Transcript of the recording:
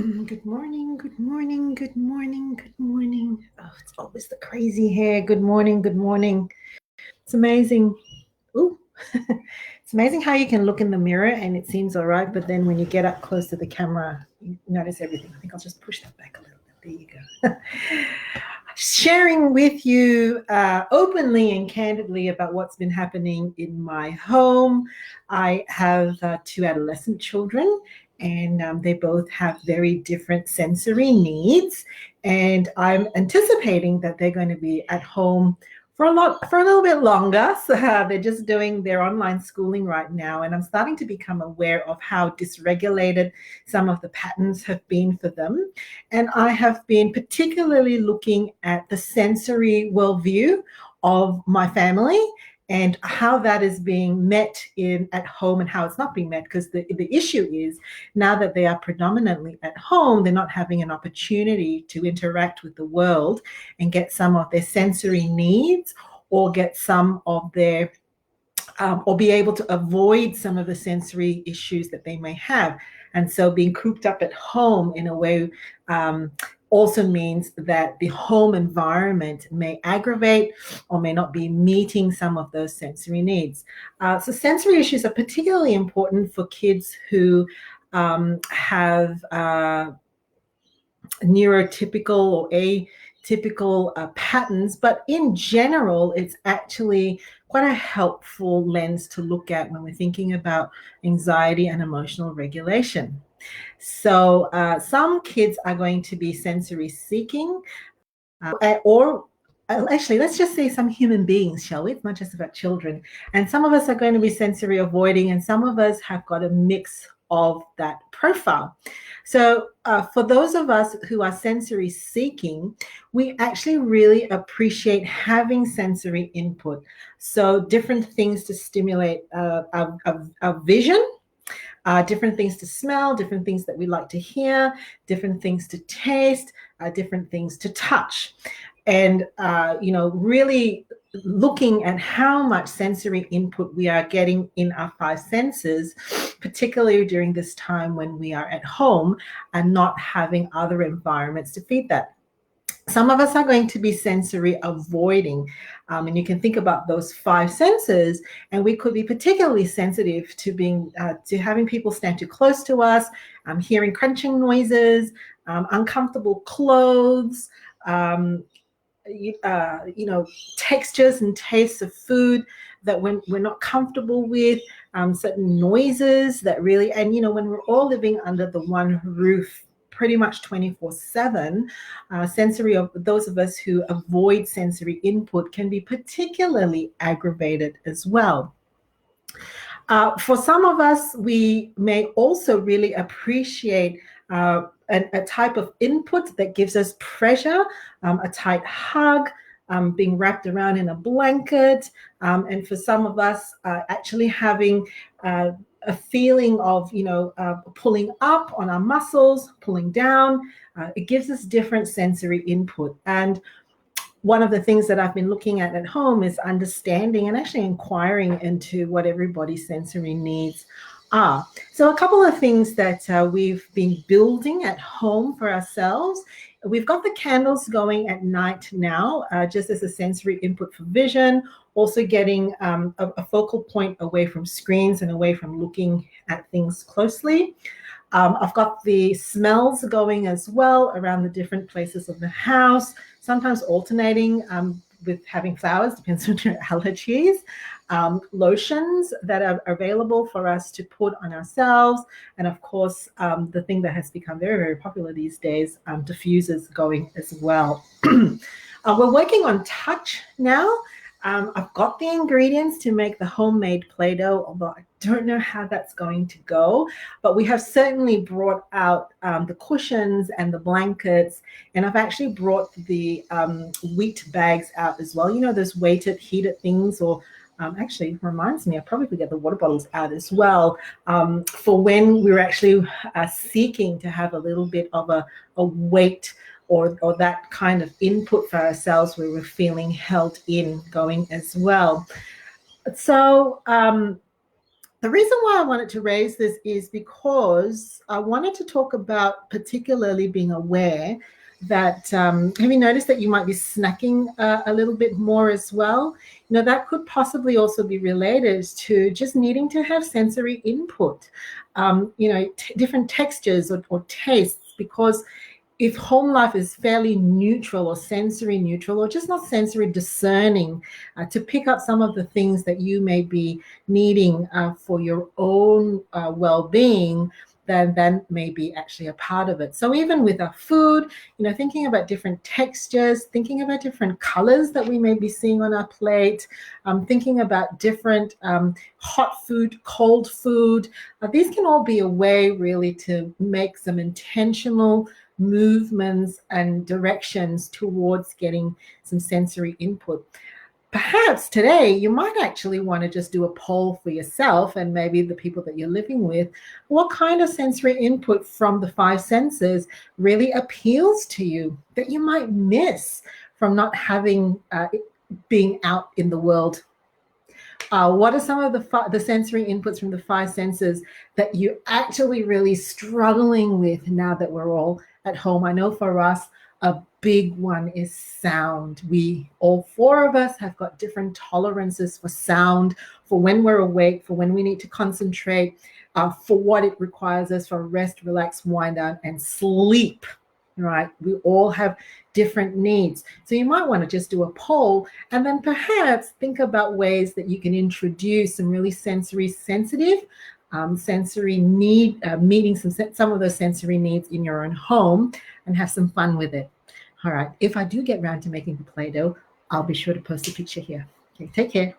Good morning, good morning, good morning, good morning. Oh, it's always the crazy hair. Good morning, good morning. It's amazing. Ooh, it's amazing how you can look in the mirror and it seems all right, but then when you get up close to the camera, you notice everything. I think I'll just push that back a little bit. There you go. Sharing with you openly and candidly about what's been happening in my home. I have two adolescent children, and they both have very different sensory needs. And I'm anticipating that they're going to be at home for a little bit longer. So they're just doing their online schooling right now, and I'm starting to become aware of how dysregulated some of the patterns have been for them. And I have been particularly looking at the sensory worldview of my family and how that is being met in at home and how it's not being met, because the issue is now that they are predominantly at home, they're not having an opportunity to interact with the world and get some of their sensory needs or get some of their or be able to avoid some of the sensory issues that they may have. And so being cooped up at home in a way also means that the home environment may aggravate or may not be meeting some of those sensory needs. So sensory issues are particularly important for kids who have neurotypical or atypical patterns, but in general, it's actually quite a helpful lens to look at when we're thinking about anxiety and emotional regulation. So some kids are going to be sensory seeking, or actually, let's just say some human beings, shall we? It's not just about children. And some of us are going to be sensory avoiding, and some of us have got a mix of that profile. So for those of us who are sensory seeking, we actually really appreciate having sensory input. So different things to stimulate our vision, different things to smell, different things that we like to hear, different things to taste, different things to touch. And, really looking at how much sensory input we are getting in our five senses, particularly during this time when we are at home and not having other environments to feed that. Some of us are going to be sensory avoiding, and you can think about those five senses, and we could be particularly sensitive to to having people stand too close to us, hearing crunching noises, uncomfortable clothes, textures and tastes of food that we're not comfortable with, certain noises that really, and when we're all living under the one roof pretty much 24/7, sensory of those of us who avoid sensory input can be particularly aggravated as well. For some of us, we may also really appreciate a type of input that gives us pleasure, a tight hug, being wrapped around in a blanket, and for some of us, actually having a feeling of, pulling up on our muscles, pulling down. It gives us different sensory input. And one of the things that I've been looking at home is understanding and actually inquiring into what everybody's sensory needs are. So a couple of things that we've been building at home for ourselves. We've got the candles going at night now, just as a sensory input for vision, also getting a focal point away from screens and away from looking at things closely. I've got the smells going as well around the different places of the house, sometimes alternating with having flowers, depends on your allergies. Lotions that are available for us to put on ourselves. And of course, the thing that has become very, very popular these days, diffusers going as well. We're working on touch now. I've got the ingredients to make the homemade Play-Doh, although I don't know how that's going to go. But we have certainly brought out the cushions and the blankets, and I've actually brought the wheat bags out as well. Those weighted, heated things, or actually reminds me, I probably could get the water bottles out as well, for when we're actually seeking to have a little bit of a weight or that kind of input for ourselves where we're feeling held in going as well. So The reason why I wanted to raise this is because I wanted to talk about particularly being aware that have you noticed that you might be snacking a little bit more as well? You know, that could possibly also be related to just needing to have sensory input, different textures or tastes, because if home life is fairly neutral or sensory neutral or just not sensory discerning, to pick up some of the things that you may be needing for your own well-being, then that may be actually a part of it. So even with our food, you know, thinking about different textures, thinking about different colors that we may be seeing on our plate, thinking about different hot food, cold food, these can all be a way really to make some intentional movements and directions towards getting some sensory input. Perhaps today you might actually want to just do a poll for yourself and maybe the people that you're living with. What kind of sensory input from the five senses really appeals to you that you might miss from not having being out in the world? What are some of the sensory inputs from the five senses that you're actually really struggling with now that we're all at home? I know for us, a big one is sound. We, all four of us, have got different tolerances for sound, for when we're awake, for when we need to concentrate, for what it requires us for rest, relax, wind down, and sleep. Right? We all have different needs. So you might want to just do a poll and then perhaps think about ways that you can introduce some really sensory sensitive, sensory need, meeting some of those sensory needs in your own home and have some fun with it. All right. If I do get around to making the Play-Doh, I'll be sure to post a picture here. Okay, take care.